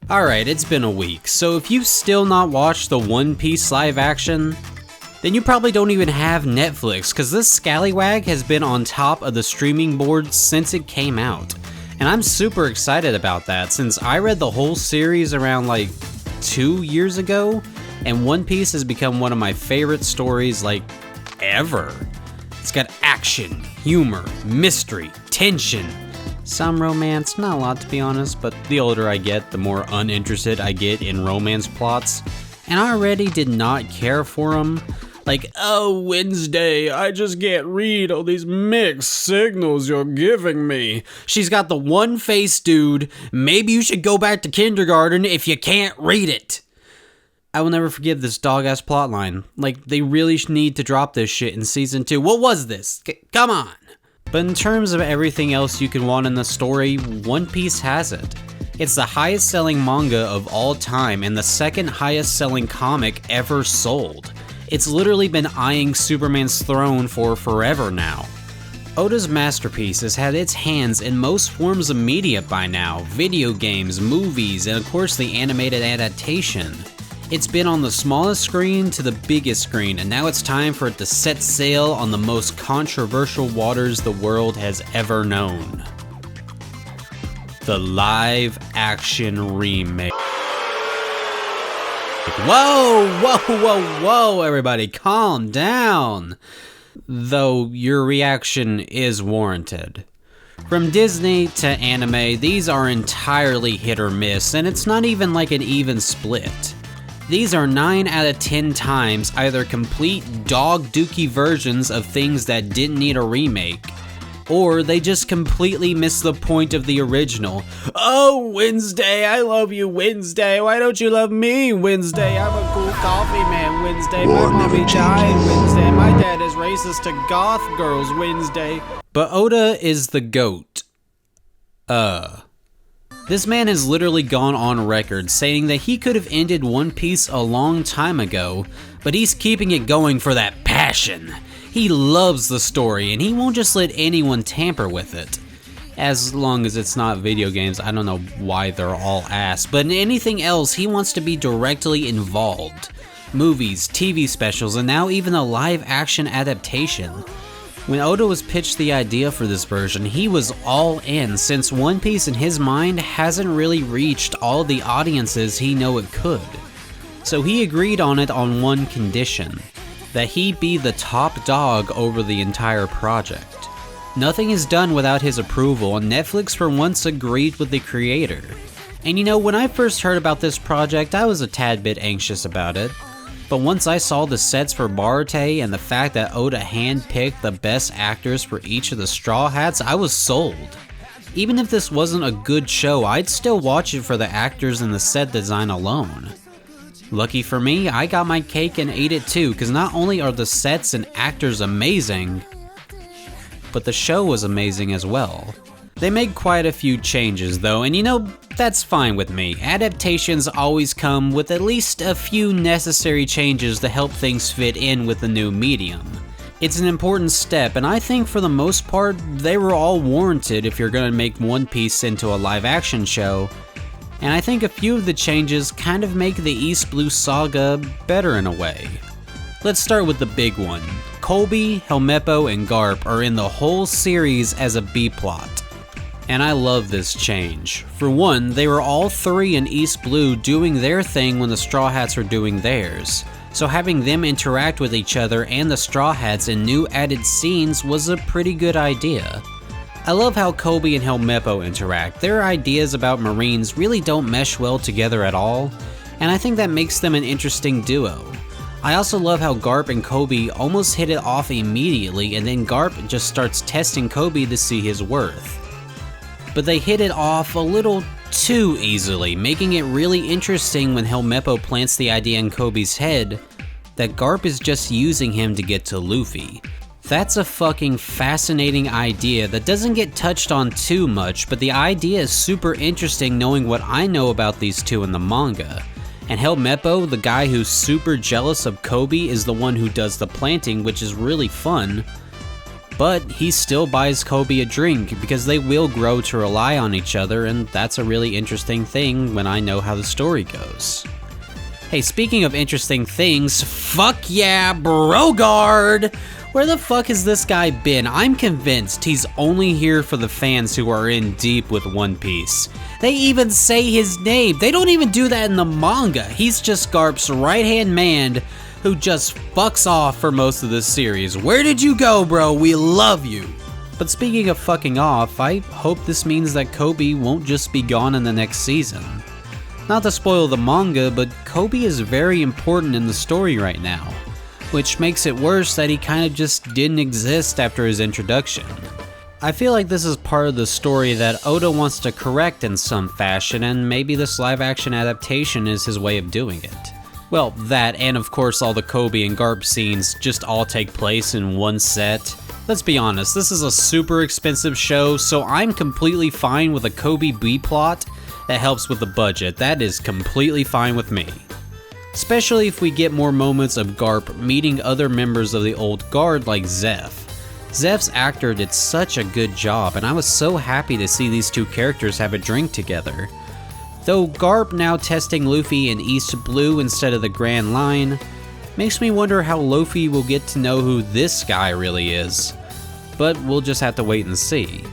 Alright, it's been a week, so if you've still not watched the One Piece live action, then you probably don't even have Netflix, cause this scallywag has been on top of the streaming boards since it came out. And I'm super excited about that, since I read the whole series around like 2 years ago, and One Piece has become one of my favorite stories like ever. It's got action, humor, mystery, tension, some romance, not a lot to be honest, but the older I get, the more uninterested I get in romance plots. And I already did not care for them. Like, oh, Wednesday, I just can't read all these mixed signals you're giving me. She's got the one face, dude. Maybe you should go back to kindergarten if you can't read it. I will never forgive this dog-ass plotline. Like, they really need to drop this shit in season 2. What was this? Come on. But in terms of everything else you can want in the story, One Piece has it. It's the highest selling manga of all time and the second highest selling comic ever sold. It's literally been eyeing Superman's throne for forever now. Oda's masterpiece has had its hands in most forms of media by now, video games, movies, and of course the animated adaptation. It's been on the smallest screen to the biggest screen, and now it's time for it to set sail on the most controversial waters the world has ever known. The live action remake. Whoa, everybody, calm down. Though your reaction is warranted. From Disney to anime, these are entirely hit or miss, and it's not even like an even split. These are 9 out of 10 times either complete dog-dookie versions of things that didn't need a remake, or they just completely miss the point of the original. Oh, Wednesday, I love you, Wednesday. Why don't you love me, Wednesday? I'm a cool coffee man, Wednesday. My mommy died, Wednesday. My dad is racist to goth girls, Wednesday. But Oda is the GOAT. This man has literally gone on record saying that he could have ended One Piece a long time ago, but he's keeping it going for that passion. He loves the story, and he won't just let anyone tamper with it. As long as it's not video games, I don't know why they're all ass, but in anything else, he wants to be directly involved. Movies, TV specials, and now even a live-action adaptation. When Oda was pitched the idea for this version, he was all in, since One Piece in his mind hasn't really reached all the audiences he knew it could. So he agreed on it on one condition. That he be the top dog over the entire project. Nothing is done without his approval, and Netflix for once agreed with the creator. And you know, when I first heard about this project, I was a tad bit anxious about it. But once I saw the sets for Barate and the fact that Oda handpicked the best actors for each of the Straw Hats, I was sold. Even if this wasn't a good show, I'd still watch it for the actors and the set design alone. Lucky for me, I got my cake and ate it too, because not only are the sets and actors amazing, but the show was amazing as well. They made quite a few changes though, and you know, that's fine with me. Adaptations always come with at least a few necessary changes to help things fit in with the new medium. It's an important step, and I think for the most part, they were all warranted if you're gonna make One Piece into a live action show. And I think a few of the changes kind of make the East Blue Saga better in a way. Let's start with the big one. Colby, Helmeppo, and Garp are in the whole series as a B-plot. And I love this change. For one, they were all three in East Blue doing their thing when the Straw Hats were doing theirs. So having them interact with each other and the Straw Hats in new added scenes was a pretty good idea. I love how Kobe and Helmeppo interact. Their ideas about Marines really don't mesh well together at all, and I think that makes them an interesting duo. I also love how Garp and Kobe almost hit it off immediately, and then Garp just starts testing Kobe to see his worth. But they hit it off a little too easily, making it really interesting when Helmeppo plants the idea in Kobe's head that Garp is just using him to get to Luffy. That's a fucking fascinating idea that doesn't get touched on too much, but the idea is super interesting knowing what I know about these two in the manga. And Helmeppo, the guy who's super jealous of Kobe, is the one who does the planting, which is really fun. But he still buys Kobe a drink because they will grow to rely on each other, and that's a really interesting thing when I know how the story goes. Hey, speaking of interesting things, fuck yeah, Brogard! Where the fuck has this guy been? I'm convinced he's only here for the fans who are in deep with One Piece. They even say his name. They don't even do that in the manga. He's just Garp's right-hand man who just fucks off for most of this series. Where did you go, bro? We love you. But speaking of fucking off, I hope this means that Kobe won't just be gone in the next season. Not to spoil the manga, but Kobe is very important in the story right now, which makes it worse that he kind of just didn't exist after his introduction. I feel like this is part of the story that Oda wants to correct in some fashion, and maybe this live-action adaptation is his way of doing it. Well, that, and of course all the Kobe and Garp scenes just all take place in one set. Let's be honest, this is a super expensive show, so I'm completely fine with a Kobe B-plot that helps with the budget. That is completely fine with me. Especially if we get more moments of Garp meeting other members of the old guard like Zeph. Zeph's actor did such a good job, and I was so happy to see these two characters have a drink together. Though Garp now testing Luffy in East Blue instead of the Grand Line, makes me wonder how Luffy will get to know who this guy really is. But we'll just have to wait and see.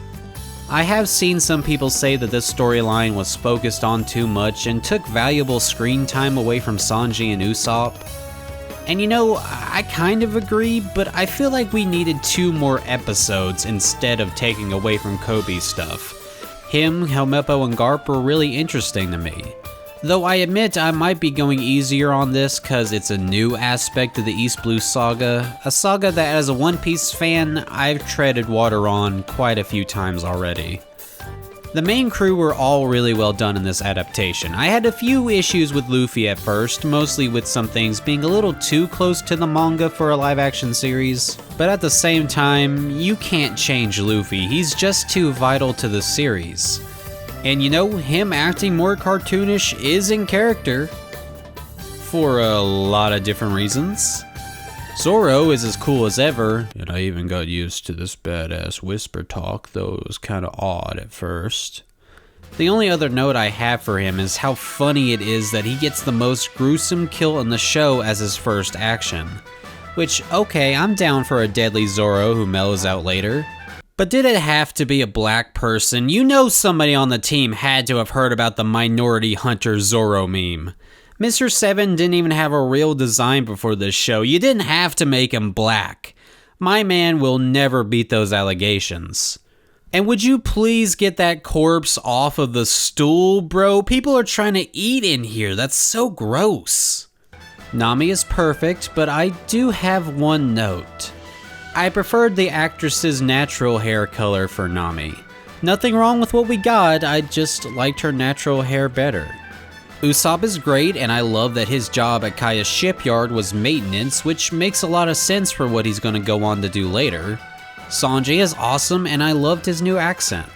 I have seen some people say that this storyline was focused on too much and took valuable screen time away from Sanji and Usopp. And you know, I kind of agree, but I feel like we needed 2 more episodes instead of taking away from Kobe's stuff. Him, Helmeppo, and Garp were really interesting to me. Though I admit I might be going easier on this cause it's a new aspect of the East Blue saga, a saga that as a One Piece fan, I've treaded water on quite a few times already. The main crew were all really well done in this adaptation. I had a few issues with Luffy at first, mostly with some things being a little too close to the manga for a live action series. But at the same time, you can't change Luffy, he's just too vital to the series. And you know, him acting more cartoonish is in character. For a lot of different reasons. Zoro is as cool as ever, and I even got used to this badass whisper talk, though it was kinda odd at first. The only other note I have for him is how funny it is that he gets the most gruesome kill in the show as his first action. Which, okay, I'm down for a deadly Zoro who mellows out later. But did it have to be a black person? You know somebody on the team had to have heard about the Minority Hunter Zoro meme. Mr. 7 didn't even have a real design before this show. You didn't have to make him black. My man will never beat those allegations. And would you please get that corpse off of the stool, bro? People are trying to eat in here. That's so gross. Nami is perfect, but I do have one note. I preferred the actress's natural hair color for Nami. Nothing wrong with what we got, I just liked her natural hair better. Usopp is great, and I love that his job at Kaya's shipyard was maintenance, which makes a lot of sense for what he's gonna go on to do later. Sanji is awesome, and I loved his new accent.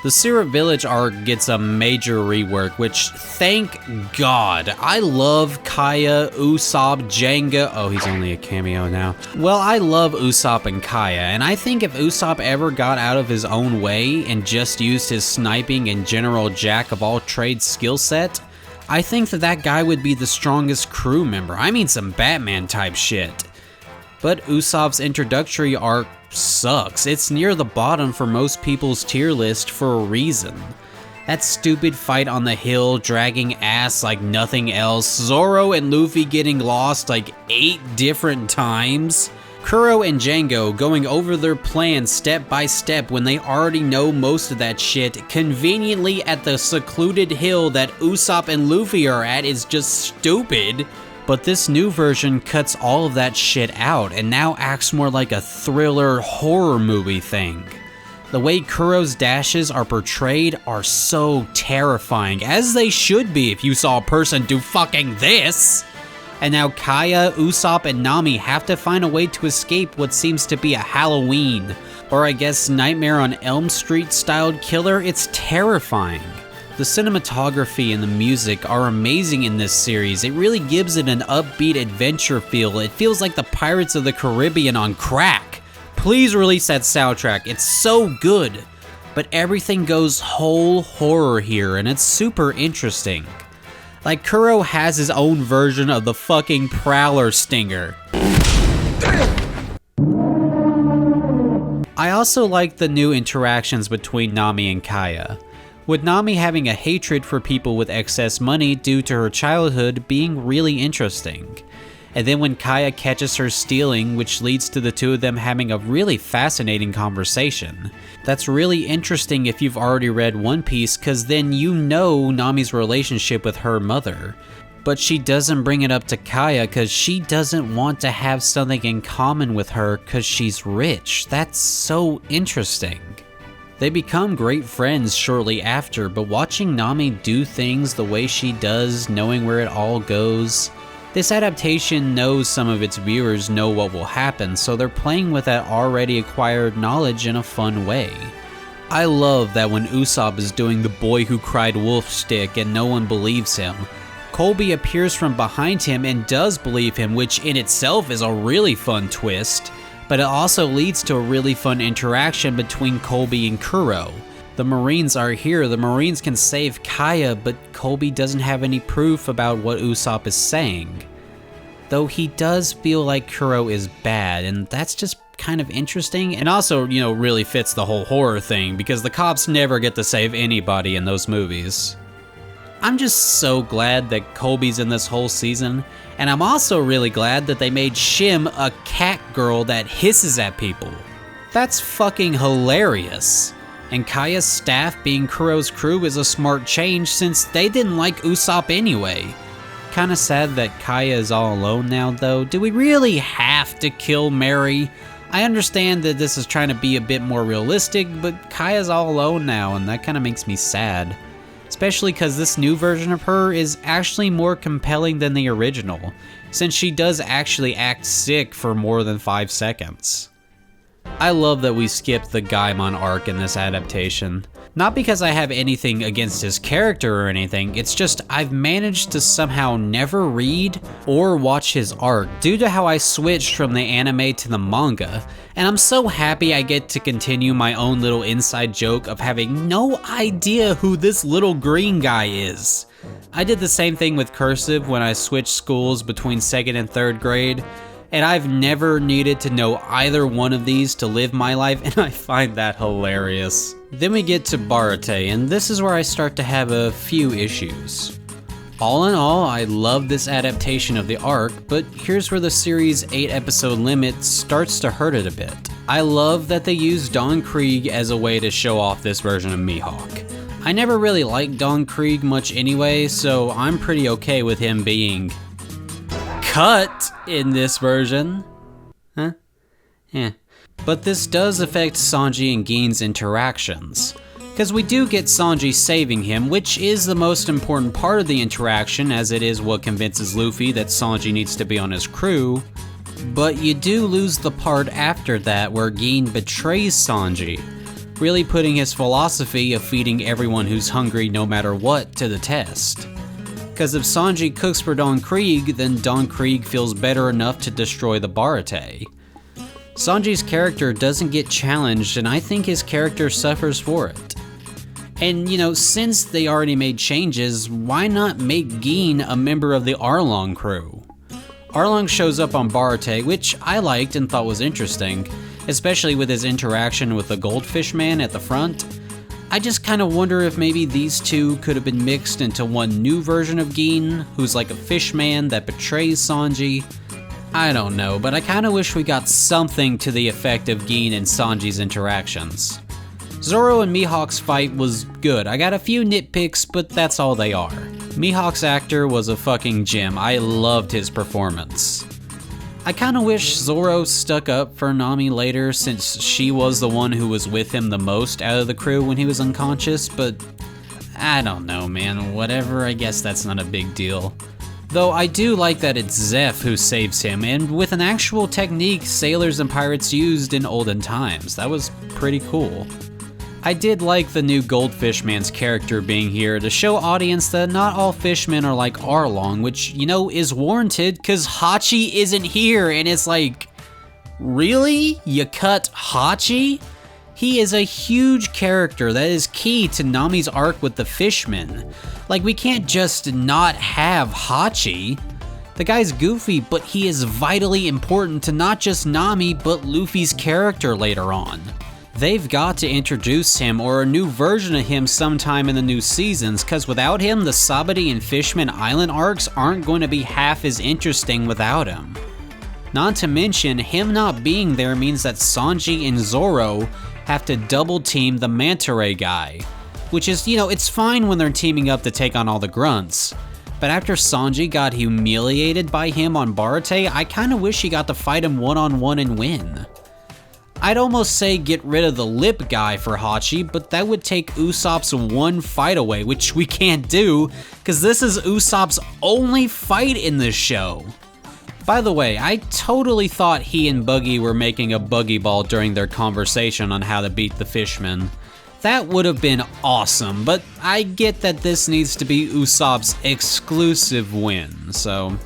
The Syrup Village arc gets a major rework, which, thank God. I love Kaya, Usopp, Jenga. Oh, he's only a cameo now. Well, I love Usopp and Kaya, and I think if Usopp ever got out of his own way and just used his sniping and general jack-of-all-trades skill set, I think that that guy would be the strongest crew member. I mean some Batman-type shit. But Usopp's introductory arc sucks. It's near the bottom for most people's tier list for a reason. That stupid fight on the hill, dragging ass like nothing else, Zoro and Luffy getting lost like 8 different times, Kuro and Django going over their plan step by step when they already know most of that shit conveniently at the secluded hill that Usopp and Luffy are at is just stupid. But this new version cuts all of that shit out and now acts more like a thriller horror movie thing. The way Kuro's dashes are portrayed are so terrifying, as they should be if you saw a person do fucking this. And now Kaya, Usopp, and Nami have to find a way to escape what seems to be a Halloween, or I guess Nightmare on Elm Street styled killer. It's terrifying. The cinematography and the music are amazing in this series. It really gives it an upbeat adventure feel. It feels like the Pirates of the Caribbean on crack. Please release that soundtrack, it's so good. But everything goes whole horror here, and it's super interesting. Like, Kuro has his own version of the fucking Prowler Stinger. I also like the new interactions between Nami and Kaya, with Nami having a hatred for people with excess money due to her childhood being really interesting. And then when Kaya catches her stealing, which leads to the two of them having a really fascinating conversation. That's really interesting if you've already read One Piece, cause then you know Nami's relationship with her mother. But she doesn't bring it up to Kaya cause she doesn't want to have something in common with her cause she's rich. That's so interesting. They become great friends shortly after, but watching Nami do things the way she does, knowing where it all goes, this adaptation knows some of its viewers know what will happen, so they're playing with that already acquired knowledge in a fun way. I love that when Usopp is doing the boy who cried wolf stick and no one believes him, Colby appears from behind him and does believe him, which in itself is a really fun twist, but it also leads to a really fun interaction between Colby and Kuro. The Marines are here, the Marines can save Kaya, but Colby doesn't have any proof about what Usopp is saying. Though he does feel like Kuro is bad, and that's just kind of interesting, and also, you know, really fits the whole horror thing, because the cops never get to save anybody in those movies. I'm just so glad that Colby's in this whole season, and I'm also really glad that they made Shim a cat girl that hisses at people. That's fucking hilarious. And Kaya's staff being Kuro's crew is a smart change since they didn't like Usopp anyway. Kinda sad that Kaya is all alone now though. Do we really have to kill Mary? I understand that this is trying to be a bit more realistic, but Kaya's all alone now and that kinda makes me sad. Especially because this new version of her is actually more compelling than the original, since she does actually act sick for more than 5 seconds. I love that we skipped the Gaimon arc in this adaptation. Not because I have anything against his character or anything, it's just I've managed to somehow never read or watch his arc due to how I switched from the anime to the manga, and I'm so happy I get to continue my own little inside joke of having no idea who this little green guy is. I did the same thing with Cursive when I switched schools between 2nd and 3rd grade, and I've never needed to know either one of these to live my life, and I find that hilarious. Then we get to Barate, and this is where I start to have a few issues. All in all, I love this adaptation of the arc, but here's where the series' 8-episode limit starts to hurt it a bit. I love that they use Don Krieg as a way to show off this version of Mihawk. I never really liked Don Krieg much anyway, so I'm pretty okay with him being cut in this version. Huh? Yeah. But this does affect Sanji and Gin's interactions, because we do get Sanji saving him, which is the most important part of the interaction, as it is what convinces Luffy that Sanji needs to be on his crew, but you do lose the part after that where Gin betrays Sanji, really putting his philosophy of feeding everyone who's hungry no matter what to the test. Because if Sanji cooks for Don Krieg, then Don Krieg feels better enough to destroy the Barate. Sanji's character doesn't get challenged, and I think his character suffers for it. And, you know, since they already made changes, why not make Gin a member of the Arlong crew? Arlong shows up on Barate, which I liked and thought was interesting, especially with his interaction with the Goldfish Man at the front. I just kind of wonder if maybe these two could have been mixed into one new version of Gin, who's like a fish man that betrays Sanji. I don't know, but I kind of wish we got something to the effect of Gin and Sanji's interactions. Zoro and Mihawk's fight was good. I got a few nitpicks, but that's all they are. Mihawk's actor was a fucking gem. I loved his performance. I kinda wish Zoro stuck up for Nami later, since she was the one who was with him the most out of the crew when he was unconscious, but I don't know, man, whatever, I guess that's not a big deal. Though I do like that it's Zeph who saves him, and with an actual technique sailors and pirates used in olden times. That was pretty cool. I did like the new Goldfish Man's character being here to show audience that not all fishmen are like Arlong, which, you know, is warranted because Hachi isn't here, and it's like, Really? You cut Hachi? He is a huge character that is key to Nami's arc with the fishmen. Like, we can't just not have Hachi. The guy's goofy, but he is vitally important to not just Nami, but Luffy's character later on. They've got to introduce him or a new version of him sometime in the new seasons, cause without him, the Sabati and Fishman Island arcs aren't going to be half as interesting without him. Not to mention, him not being there means that Sanji and Zoro have to double team the Manta Ray guy. Which is, it's fine when they're teaming up to take on all the grunts. But after Sanji got humiliated by him on Barate, I kinda wish he got to fight him one-on-one and win. I'd almost say get rid of the lip guy for Hachi, but that would take Usopp's one fight away, which we can't do, cause this is Usopp's only fight in this show. By the way, I totally thought he and Buggy were making a buggy ball during their conversation on how to beat the fishmen. That would have been awesome, but I get that this needs to be Usopp's exclusive win, so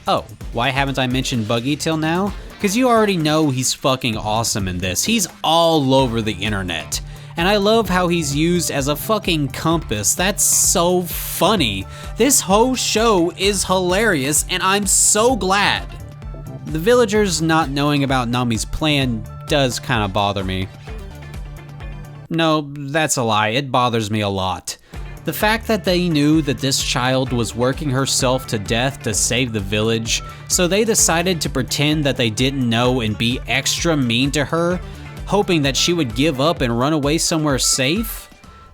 Oh, why haven't I mentioned Buggy till now? Cause you already know he's fucking awesome in this. He's all over the internet. And I love how he's used as a fucking compass. That's so funny. This whole show is hilarious, and I'm so glad. The villagers not knowing about Nami's plan does kind of bother me. No, that's a lie. It bothers me a lot. The fact that they knew that this child was working herself to death to save the village, so they decided to pretend that they didn't know and be extra mean to her, hoping that she would give up and run away somewhere safe?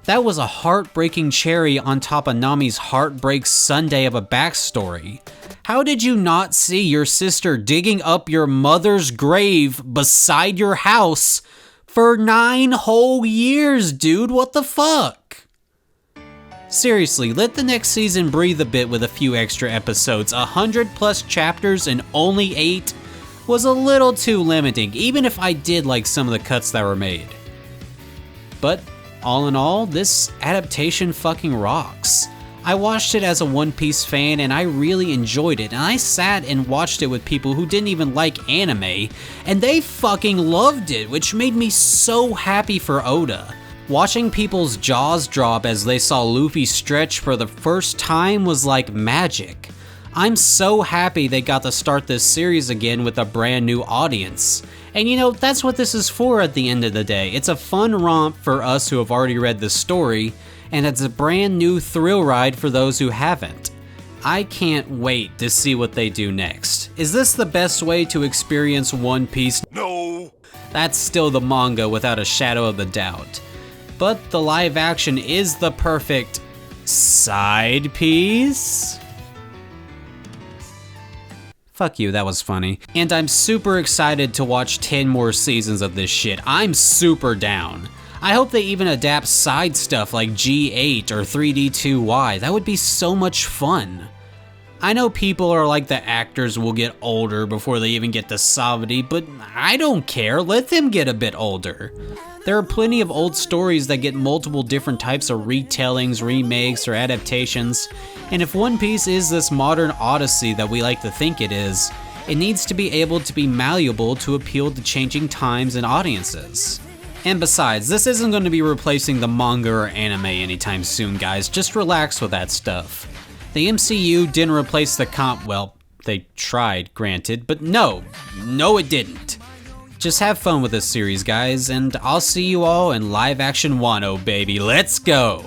That was a heartbreaking cherry on top of Nami's heartbreak sundae of a backstory. How did you not see your sister digging up your mother's grave beside your house for 9 whole years, dude? What the fuck? Seriously, let the next season breathe a bit with a few extra episodes. 100+ chapters and only 8 was a little too limiting, even if I did like some of the cuts that were made. But all in all, this adaptation fucking rocks. I watched it as a One Piece fan and I really enjoyed it, and I sat and watched it with people who didn't even like anime, and they fucking loved it, which made me so happy for Oda. Watching people's jaws drop as they saw Luffy stretch for the first time was like magic. I'm so happy they got to start this series again with a brand new audience. And that's what this is for at the end of the day. It's a fun romp for us who have already read the story, and it's a brand new thrill ride for those who haven't. I can't wait to see what they do next. Is this the best way to experience One Piece? No! That's still the manga without a shadow of a doubt. But the live action is the perfect side piece? Fuck you, that was funny. And I'm super excited to watch 10 more seasons of this shit. I'm super down. I hope they even adapt side stuff like G8 or 3D2Y. That would be so much fun. I know people are like the actors will get older before they even get to Savati, but I don't care, let them get a bit older. There are plenty of old stories that get multiple different types of retellings, remakes, or adaptations, and if One Piece is this modern odyssey that we like to think it is, it needs to be able to be malleable to appeal to changing times and audiences. And besides, this isn't going to be replacing the manga or anime anytime soon, guys, just relax with that stuff. The MCU didn't replace the well, they tried, granted, but no it didn't. Just have fun with this series, guys, and I'll see you all in live action Wano, baby. Let's go!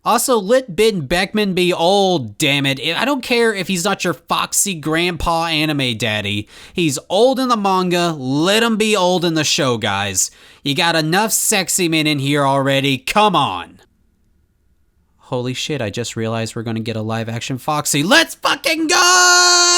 Also, let Ben Beckman be old, damn it. I don't care if he's not your foxy grandpa anime daddy. He's old in the manga, let him be old in the show, guys. You got enough sexy men in here already, come on! Holy shit, I just realized we're gonna get a live action Foxy. Let's fucking go!